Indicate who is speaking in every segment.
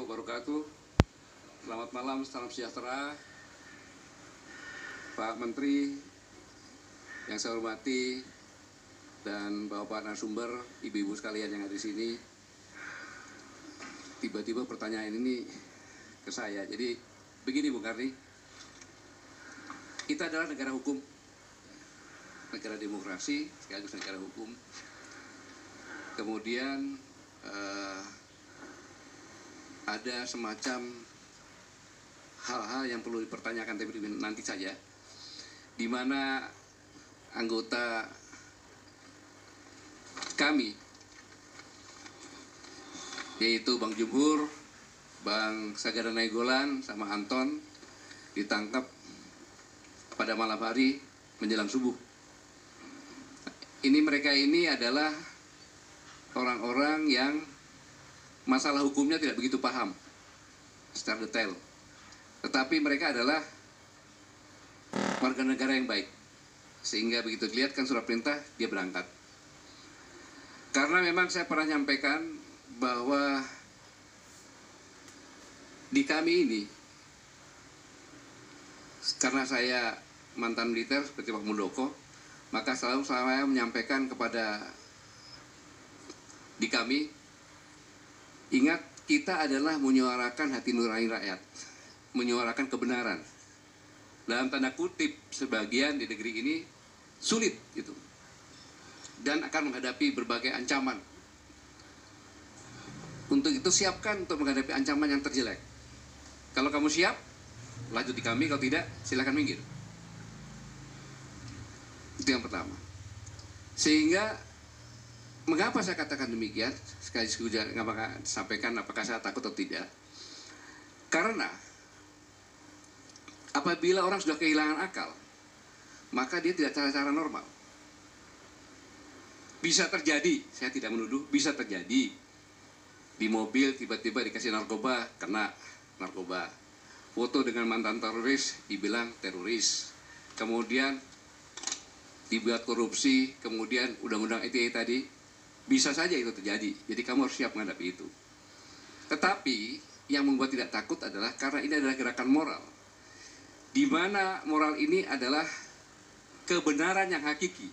Speaker 1: wabarakatuh. Selamat malam, salam sejahtera. Pak Menteri yang saya hormati dan Bapak narasumber, ibu-ibu sekalian yang ada di sini. Tiba-tiba pertanyaan ini ke saya. Jadi begini Bung Karni, kita adalah negara hukum, negara demokrasi, sekaligus negara hukum. Kemudian ada semacam hal-hal yang perlu dipertanyakan tapi nanti saja, di mana anggota kami, yaitu Bang Jumhur, Bang Sagara Nainggolan, sama Anton, ditangkap pada malam hari menjelang subuh. Mereka ini adalah orang-orang yang masalah hukumnya tidak begitu paham secara detail. Tetapi mereka adalah warga negara yang baik. Sehingga begitu dilihatkan surat perintah, dia berangkat. Karena memang saya pernah nyampaikan bahwa di kami ini, karena saya mantan militer seperti Pak Muldoko, maka selalu saya menyampaikan kepada di kami, ingat, kita adalah menyuarakan hati nurani rakyat, menyuarakan kebenaran. Dalam tanda kutip, sebagian di negeri ini sulit gitu, dan akan menghadapi berbagai ancaman. Untuk itu siapkan untuk menghadapi ancaman yang terjelek. Kalau kamu siap, lanjut di kami. Kalau tidak, silakan minggir. Itu yang pertama. Sehingga mengapa saya katakan demikian? Sekali lagi sampaikan apakah saya takut atau tidak. Karena apabila orang sudah kehilangan akal, maka dia tidak cara-cara normal. Bisa terjadi, saya tidak menuduh, bisa terjadi di mobil tiba-tiba dikasih narkoba, kena narkoba. Foto dengan mantan teroris, dibilang teroris. Kemudian dibuat korupsi, kemudian undang-undang ITE tadi, bisa saja itu terjadi. Jadi kamu harus siap menghadapi itu. Tetapi yang membuat tidak takut adalah karena ini adalah gerakan moral, di mana moral ini adalah kebenaran yang hakiki,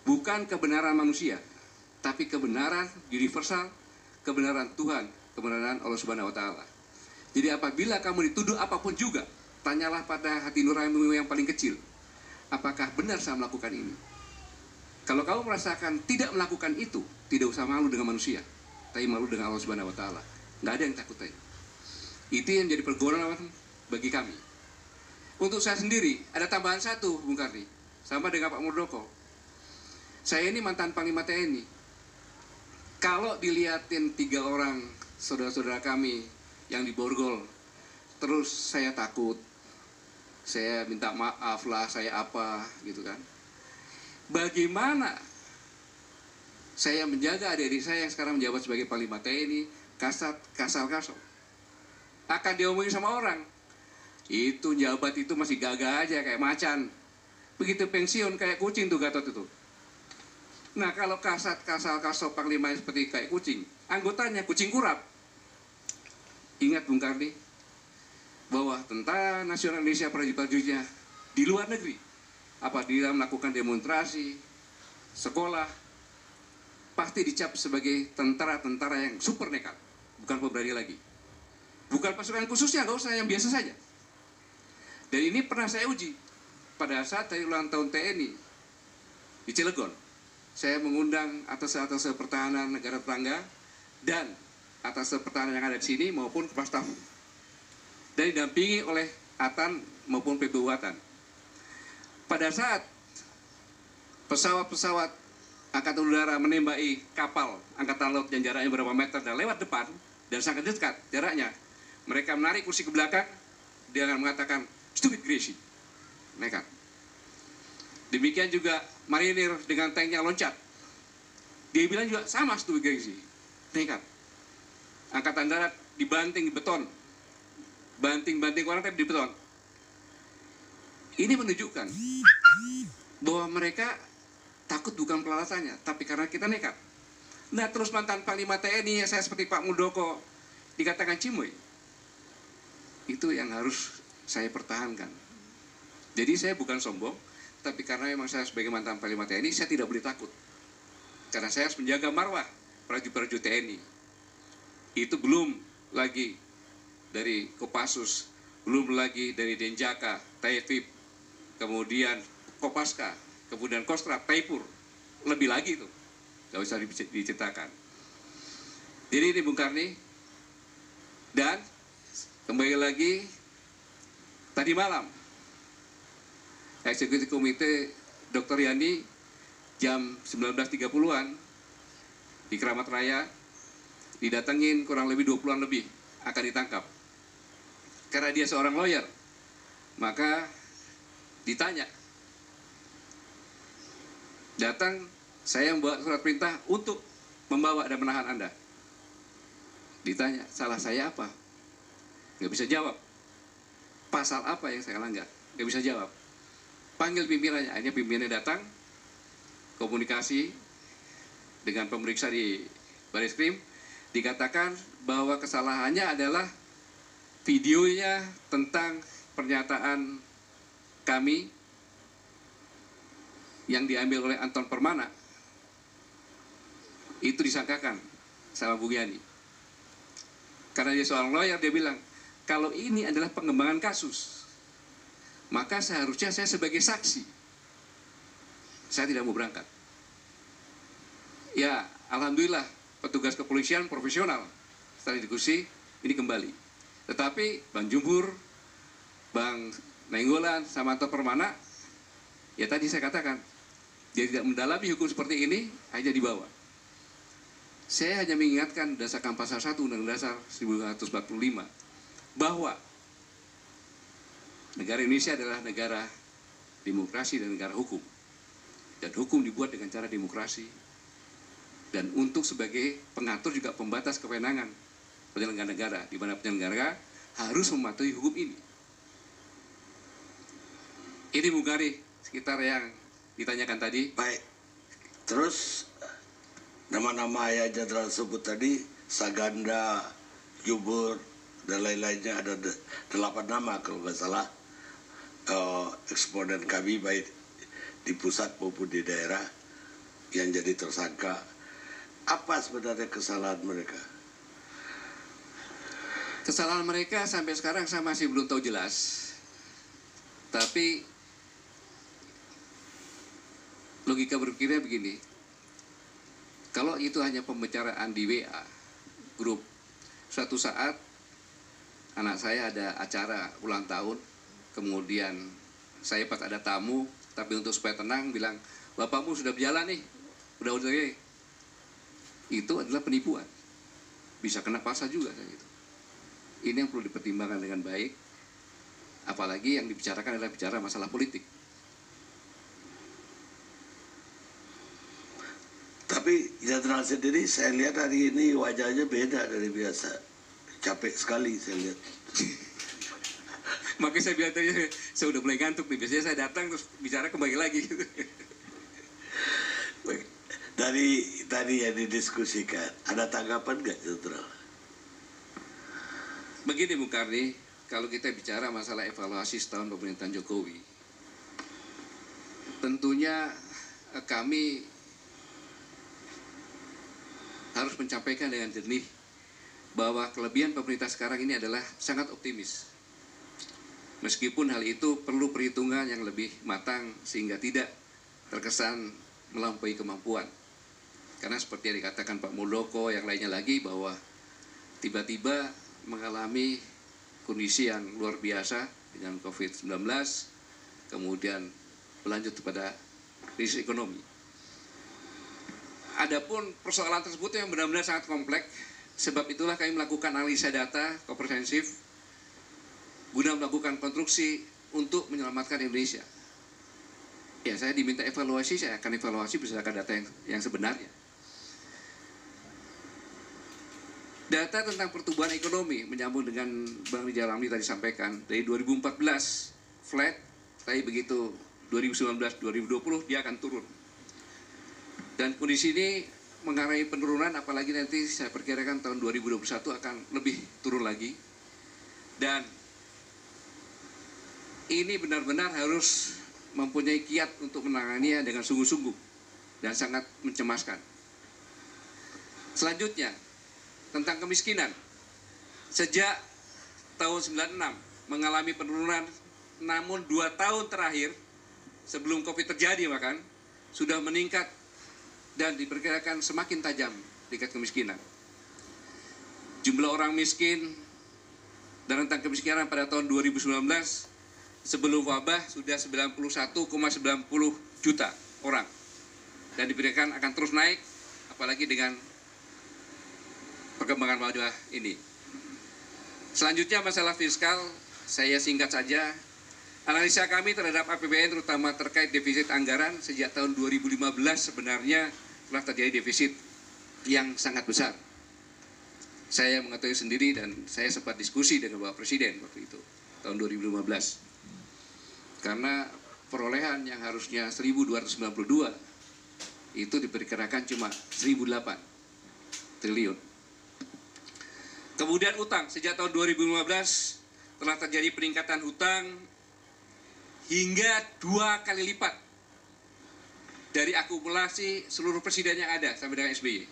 Speaker 1: bukan kebenaran manusia, tapi kebenaran universal, kebenaran Tuhan, kebenaran Allah Subhanahu wa Ta'ala. Jadi apabila kamu dituduh apapun juga, tanyalah pada hati nuranimu yang paling kecil, apakah benar saya melakukan ini? Kalau kamu merasakan tidak melakukan itu, tidak usah malu dengan manusia, tapi malu dengan Allah Subhanahu wa Ta'ala. Nggak ada yang takut tadi. Itu yang jadi pergolakan bagi kami. Untuk saya sendiri, ada tambahan satu, Bung Karni, sama dengan Pak Muldoko. Saya ini mantan Panglima TNI. Kalau dilihatin 3 orang saudara-saudara kami yang diborgol, terus saya takut, saya minta maaf lah, saya apa, gitu kan. Bagaimana saya menjaga adik-adik saya yang sekarang menjabat sebagai Panglima TNI, kasat, kasal. Akan diomongin sama orang, itu jabat itu masih gagah aja kayak macan. Begitu pensiun kayak kucing tuh Gatot itu. Nah kalau kasat, kasal, Panglima seperti kayak kucing, anggotanya kucing kurap. Ingat Bung Karni, bahwa Tentara Nasional Indonesia prajurit-prajuritnya di luar negeri, apabila melakukan demonstrasi, sekolah, pasti dicap sebagai tentara-tentara yang super nekat, bukan pemberani lagi. Bukan pasukan khususnya, nggak usah, yang biasa saja. Dan ini pernah saya uji pada saat dari ulang tahun TNI di Cilegon. Saya mengundang atas pertahanan negara tetangga dan atas pertahanan yang ada di sini maupun kepala staf, dan didampingi oleh ATAN maupun PBU ATAN. Pada saat pesawat-pesawat Angkatan Udara menembaki kapal Angkatan Laut yang jaraknya berapa meter dan lewat depan dan sangat dekat jaraknya, mereka menarik kursi ke belakang dengan mengatakan stupid crazy, nekat. Demikian juga marinir dengan tanknya loncat, dia bilang juga sama stupid crazy, nekat. Angkatan Darat dibanting di beton, banting orang tapi di beton. Ini menunjukkan bahwa mereka takut bukan peralatannya, tapi karena kita nekat. Nah terus mantan Panglima TNI saya seperti Pak Muldoko, dikatakan cimoy. Itu yang harus saya pertahankan. Jadi saya bukan sombong, tapi karena memang saya sebagai mantan Panglima TNI, saya tidak boleh takut. Karena saya harus menjaga marwah prajurit-prajurit TNI. Itu belum lagi dari Kopassus, belum lagi dari Denjaka, Taifib, kemudian Kopaska, kemudian Kostrad, Taipur, lebih lagi itu, nggak usah diceritakan. Jadi ini Bung Karni, dan kembali lagi tadi malam, Eksekutif Komite Dr. Yani jam 19.30-an di Keramat Raya didatengin kurang lebih 20-an lebih akan ditangkap. Karena dia seorang lawyer, maka ditanya. Datang, saya membawa surat perintah untuk membawa dan menahan Anda. Ditanya, salah saya apa? Nggak bisa jawab. Pasal apa yang saya langgar? Nggak bisa jawab. Panggil pimpinannya, akhirnya pimpinannya datang, komunikasi dengan pemeriksa di Bareskrim, dikatakan bahwa kesalahannya adalah videonya tentang pernyataan kami yang diambil oleh Anton Permana itu disangkakan sama Bung Yani. Karena dia seorang lawyer, dia bilang kalau ini adalah pengembangan kasus, maka seharusnya saya sebagai saksi, saya tidak mau berangkat. Ya, alhamdulillah petugas kepolisian profesional. Setelah diskusi ini kembali. Tetapi Bang Jumhur, Bang Nainggolan, sama Anton Permana, ya tadi saya katakan, dia tidak mendalami hukum seperti ini, hanya dibawa. Saya hanya mengingatkan berdasarkan pasal 1 Undang-Undang Dasar 1945, bahwa negara Indonesia adalah negara demokrasi dan negara hukum. Dan hukum dibuat dengan cara demokrasi. Dan untuk sebagai pengatur juga pembatas kewenangan penyelenggara negara, di mana penyelenggara harus mematuhi hukum ini. Ini Bung Karni, sekitar yang ditanyakan tadi.
Speaker 2: Baik, terus nama-nama yang jenderal sebut tadi, Saganda, Jubur, dan lain-lainnya ada 8 nama kalau nggak salah. Eksponen kami baik di pusat maupun di daerah yang jadi tersangka. Apa sebenarnya kesalahan mereka?
Speaker 1: Kesalahan mereka sampai sekarang saya masih belum tahu jelas. Tapi logika berpikirnya begini. Kalau itu hanya pembicaraan di WA grup, suatu saat anak saya ada acara ulang tahun, kemudian saya pas ada tamu, tapi untuk supaya tenang bilang, bapakmu sudah berjalan nih, udah. Itu adalah penipuan, bisa kena pasal juga kayak gitu. Ini yang perlu dipertimbangkan dengan baik, apalagi yang dibicarakan adalah bicara masalah politik.
Speaker 2: Tapi jenderal sendiri saya lihat hari ini wajahnya beda dari biasa, capek sekali saya lihat.
Speaker 1: Makanya saya bilang tadi, saya udah mulai ngantuk nih, biasanya saya datang terus bicara kembali lagi.
Speaker 2: Dari tadi yang didiskusikan, ada tanggapan nggak jenderal?
Speaker 1: Begini Bung Karni, kalau kita bicara masalah evaluasi setahun pemerintahan Jokowi, tentunya kami harus menyampaikan dengan jernih bahwa kelebihan pemerintah sekarang ini adalah sangat optimis. Meskipun hal itu perlu perhitungan yang lebih matang sehingga tidak terkesan melampaui kemampuan. Karena seperti yang dikatakan Pak Muldoko yang lainnya lagi bahwa tiba-tiba mengalami kondisi yang luar biasa dengan COVID-19, kemudian berlanjut kepada krisis ekonomi. Adapun persoalan tersebut yang benar-benar sangat kompleks, sebab itulah kami melakukan analisa data komprehensif guna melakukan konstruksi untuk menyelamatkan Indonesia. Ya, saya diminta evaluasi, saya akan evaluasi berdasarkan data yang sebenarnya. Data tentang pertumbuhan ekonomi menyambung dengan Bang Rijal Ramli tadi sampaikan, dari 2014 flat, tapi begitu 2019-2020 dia akan turun. Dan kondisi ini mengalami penurunan, apalagi nanti saya perkirakan tahun 2021 akan lebih turun lagi. Dan ini benar-benar harus mempunyai kiat untuk menanganinya dengan sungguh-sungguh dan sangat mencemaskan. Selanjutnya, tentang kemiskinan. Sejak tahun 96 mengalami penurunan, namun 2 tahun terakhir sebelum COVID terjadi bahkan sudah meningkat dan diperkirakan semakin tajam tingkat kemiskinan. Jumlah orang miskin dan rentang kemiskinan pada tahun 2019 sebelum wabah sudah 91,90 juta orang. Dan diperkirakan akan terus naik, apalagi dengan perkembangan wabah ini. Selanjutnya masalah fiskal, saya singkat saja. Analisa kami terhadap APBN terutama terkait defisit anggaran sejak tahun 2015 sebenarnya telah terjadi defisit yang sangat besar. Saya mengetahui sendiri dan saya sempat diskusi dengan Bapak Presiden waktu itu, tahun 2015. Karena perolehan yang harusnya 1.292 itu diperkirakan cuma 1.008 triliun. Kemudian utang, sejak tahun 2015 telah terjadi peningkatan hutang hingga 2 kali lipat dari akumulasi seluruh presiden yang ada sampai dengan SBY.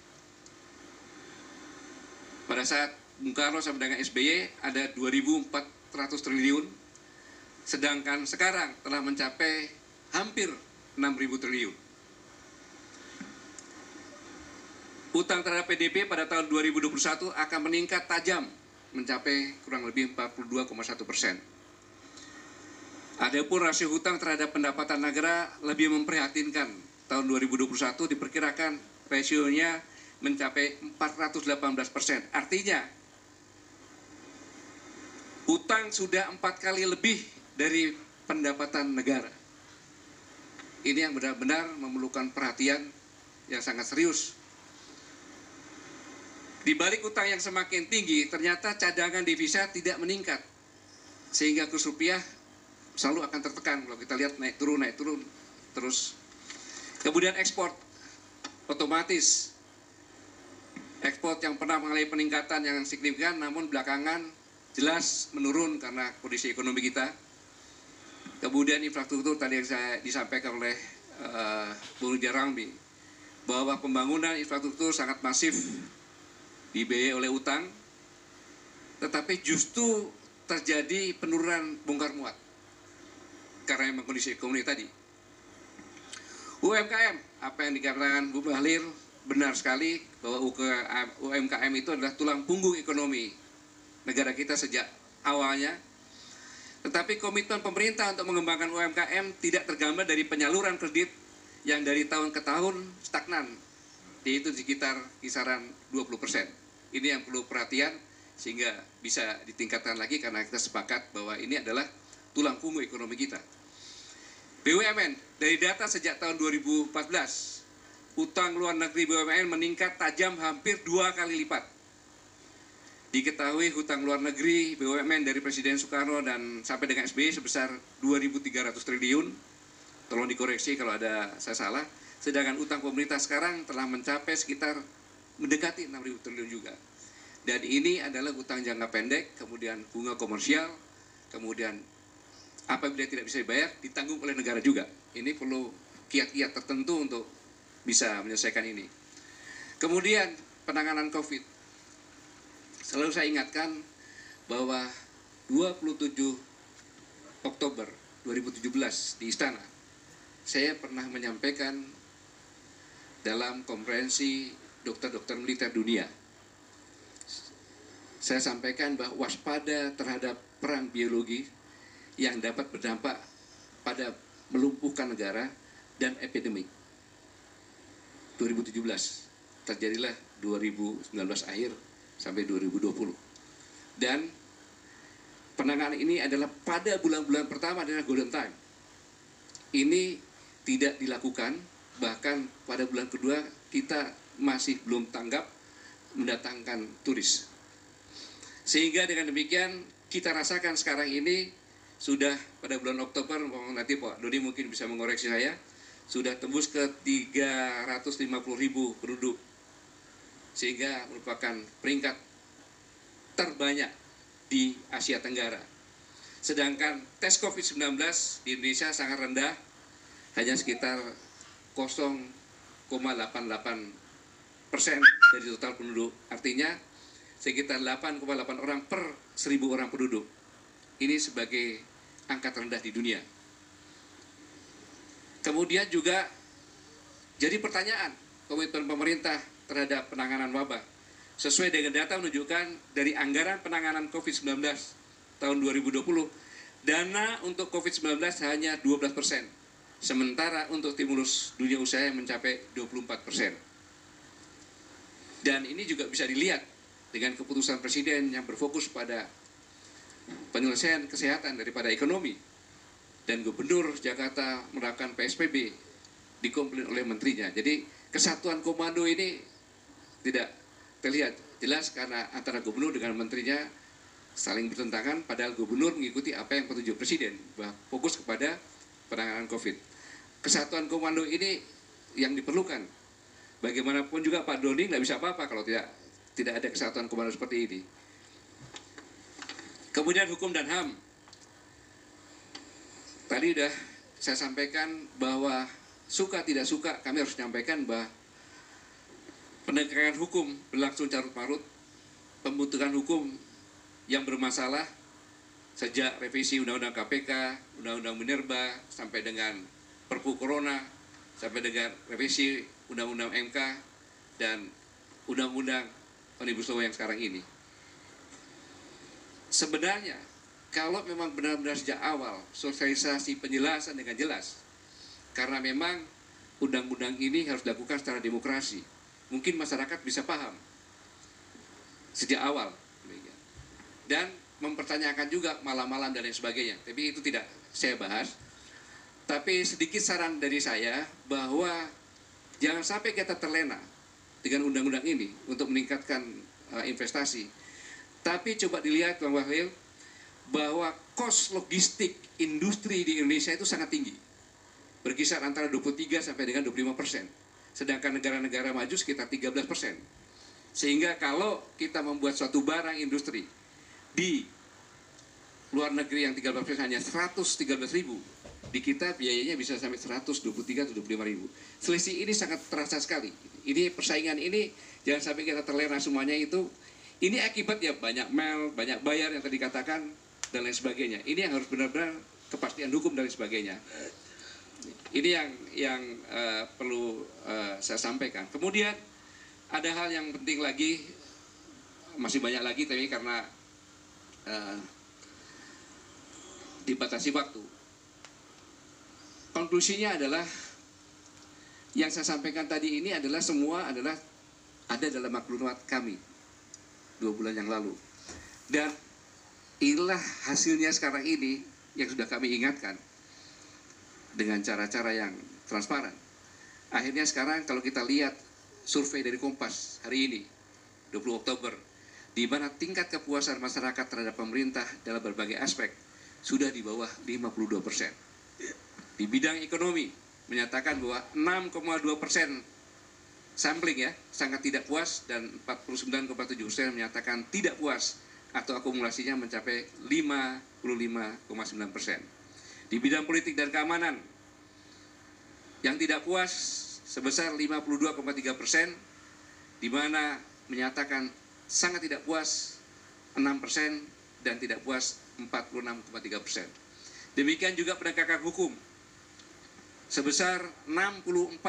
Speaker 1: Pada saat Bung Karno sampai dengan SBY ada 2.400 triliun, sedangkan sekarang telah mencapai hampir 6.000 triliun. Utang terhadap PDB pada tahun 2021 akan meningkat tajam, mencapai kurang lebih 42,1%. Adapun rasio hutang terhadap pendapatan negara lebih memprihatinkan. Tahun 2021 diperkirakan rasionya mencapai 418%. Artinya, hutang sudah 4 kali lebih dari pendapatan negara. Ini yang benar-benar memerlukan perhatian yang sangat serius. Di balik utang yang semakin tinggi, ternyata cadangan devisa tidak meningkat. Sehingga kurs rupiah selalu akan tertekan kalau kita lihat naik turun terus. Kemudian ekspor, otomatis ekspor yang pernah mengalami peningkatan yang signifikan namun belakangan jelas menurun karena kondisi ekonomi kita. Kemudian infrastruktur tadi yang saya disampaikan oleh Bung Jarangbi bahwa pembangunan infrastruktur sangat masif dibiayai oleh utang, tetapi justru terjadi penurunan bongkar muat karena memang kondisi ekonomi tadi. UMKM, apa yang dikatakan Bu Bahlil benar sekali bahwa UMKM itu adalah tulang punggung ekonomi negara kita sejak awalnya. Tetapi komitmen pemerintah untuk mengembangkan UMKM tidak tergambar dari penyaluran kredit yang dari tahun ke tahun stagnan, yaitu sekitar kisaran 20%. Ini yang perlu perhatian sehingga bisa ditingkatkan lagi karena kita sepakat bahwa ini adalah tulang punggung ekonomi kita. BUMN, dari data sejak tahun 2014, utang luar negeri BUMN meningkat tajam hampir 2 kali lipat. Diketahui hutang luar negeri BUMN dari Presiden Soekarno dan sampai dengan SBY sebesar 2.300 triliun. Tolong dikoreksi kalau ada saya salah. Sedangkan utang pemerintah sekarang telah mencapai sekitar mendekati 6.000 triliun juga. Dan ini adalah utang jangka pendek, kemudian bunga komersial, kemudian apabila tidak bisa dibayar, ditanggung oleh negara juga. Ini perlu kiat-kiat tertentu untuk bisa menyelesaikan ini. Kemudian penanganan COVID. Selalu saya ingatkan bahwa 27 Oktober 2017 di Istana, saya pernah menyampaikan dalam konferensi dokter-dokter militer dunia. Saya sampaikan bahwa waspada terhadap perang biologi yang dapat berdampak pada melumpuhkan negara dan epidemik. 2017 terjadilah 2019 akhir sampai 2020. Dan penanganan ini adalah pada bulan-bulan pertama adalah golden time. Ini tidak dilakukan, bahkan pada bulan kedua kita masih belum tanggap mendatangkan turis. Sehingga dengan demikian kita rasakan sekarang ini sudah pada bulan Oktober, nanti Pak Dodi mungkin bisa mengoreksi saya, sudah tembus ke 350.000 penduduk sehingga merupakan peringkat terbanyak di Asia Tenggara. Sedangkan tes COVID-19 di Indonesia sangat rendah, hanya sekitar 0,88% dari total penduduk. Artinya sekitar 8,8 orang per 1.000 orang penduduk. Ini sebagai angka terendah di dunia. Kemudian juga jadi pertanyaan komitmen pemerintah terhadap penanganan wabah. Sesuai dengan data menunjukkan dari anggaran penanganan COVID-19 tahun 2020, dana untuk COVID-19 hanya 12%. Sementara untuk stimulus dunia usaha mencapai 24%. Dan ini juga bisa dilihat dengan keputusan Presiden yang berfokus pada penyelesaian kesehatan daripada ekonomi. Dan Gubernur Jakarta menerapkan PSBB dikomplain oleh menterinya. Jadi kesatuan komando ini tidak terlihat jelas karena antara gubernur dengan menterinya saling bertentangan, padahal gubernur mengikuti apa yang petunjuk Presiden, bahwa fokus kepada penanganan COVID. Kesatuan komando ini yang diperlukan. Bagaimanapun juga Pak Doni nggak bisa apa-apa kalau tidak ada kesatuan komando seperti ini. Kemudian hukum dan HAM. Tadi sudah saya sampaikan bahwa suka tidak suka kami harus menyampaikan bahwa penegakan hukum berlangsung carut-marut, pembentukan hukum yang bermasalah sejak revisi Undang-Undang KPK, Undang-Undang Minerba, sampai dengan Perpu Corona, sampai dengan revisi Undang-Undang MK, dan Undang-Undang Omnibus Law yang sekarang ini. Sebenarnya, kalau memang benar-benar sejak awal sosialisasi penjelasan dengan jelas, karena memang undang-undang ini harus dilakukan secara demokrasi, mungkin masyarakat bisa paham sejak awal dan mempertanyakan juga malam-malam dan lain sebagainya. Tapi itu tidak saya bahas. Tapi sedikit saran dari saya bahwa jangan sampai kita terlena dengan undang-undang ini untuk meningkatkan investasi. Tapi coba dilihat Bang Bahlil bahwa kos logistik industri di Indonesia itu sangat tinggi, berkisar antara 23 sampai dengan 25%. Sedangkan negara-negara maju sekitar 13%. Sehingga kalau kita membuat suatu barang industri di luar negeri yang 13% hanya 113.000, di kita biayanya bisa sampai 123 atau 25.000. Selisih ini sangat terasa sekali. Ini persaingan ini jangan sampai kita terlena semuanya itu. Ini akibatnya banyak mel, banyak bayar yang tadi dikatakan dan lain sebagainya. Ini yang harus benar-benar kepastian hukum dan lain sebagainya. Ini yang perlu saya sampaikan. Kemudian ada hal yang penting lagi, masih banyak lagi, tapi karena dibatasi waktu. Konklusinya adalah yang saya sampaikan tadi ini adalah semua adalah ada dalam maklumat kami 2 bulan yang lalu. Dan inilah hasilnya sekarang ini yang sudah kami ingatkan dengan cara-cara yang transparan. Akhirnya sekarang kalau kita lihat survei dari Kompas hari ini, 20 Oktober, di mana tingkat kepuasan masyarakat terhadap pemerintah dalam berbagai aspek sudah di bawah 52%. Di bidang ekonomi menyatakan bahwa 6,2% sampling ya sangat tidak puas, dan 49,7% menyatakan tidak puas atau akumulasinya mencapai 55,9%. Di bidang politik dan keamanan yang tidak puas sebesar 52,3%, di mana menyatakan sangat tidak puas 6% dan tidak puas 46,3%. Demikian juga penegakan hukum sebesar 64,6%,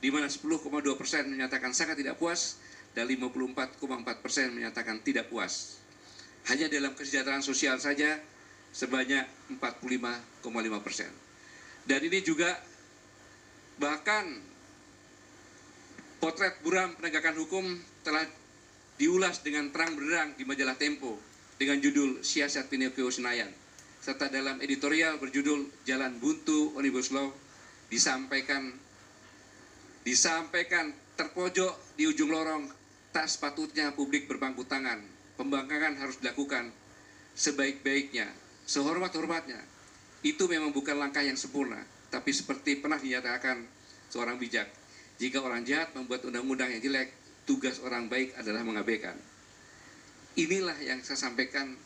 Speaker 1: di mana 10,2% menyatakan sangat tidak puas dan 54,4% menyatakan tidak puas. Hanya dalam kesejahteraan sosial saja sebanyak 45,5%. Dan ini juga bahkan potret buram penegakan hukum telah diulas dengan terang benderang di majalah Tempo dengan judul Siasat Pinocchio Senayan, serta dalam editorial berjudul Jalan Buntu Omnibus Law disampaikan terpojok di ujung lorong, tak sepatutnya publik berpangku tangan. Pembangkangan harus dilakukan sebaik-baiknya, sehormat-hormatnya. Itu memang bukan langkah yang sempurna, tapi seperti pernah dinyatakan seorang bijak, Jika orang jahat membuat undang-undang yang jelek, tugas orang baik adalah mengabaikan. Inilah yang saya sampaikan,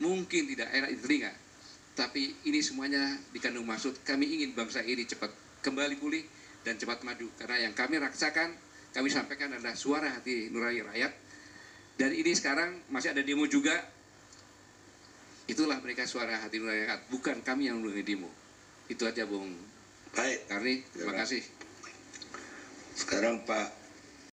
Speaker 1: mungkin tidak enak di telinga, tapi ini semuanya dikandung maksud. Kami ingin bangsa ini cepat kembali pulih dan cepat maju. Karena yang kami rasakan, kami sampaikan adalah suara hati nurani rakyat. Dan ini sekarang masih ada demo juga. Itulah mereka suara hati nurani rakyat, bukan kami yang menunggu demo. Itu aja Bung
Speaker 2: Baik.
Speaker 1: Karni, terima kasih.
Speaker 2: Sekarang Pak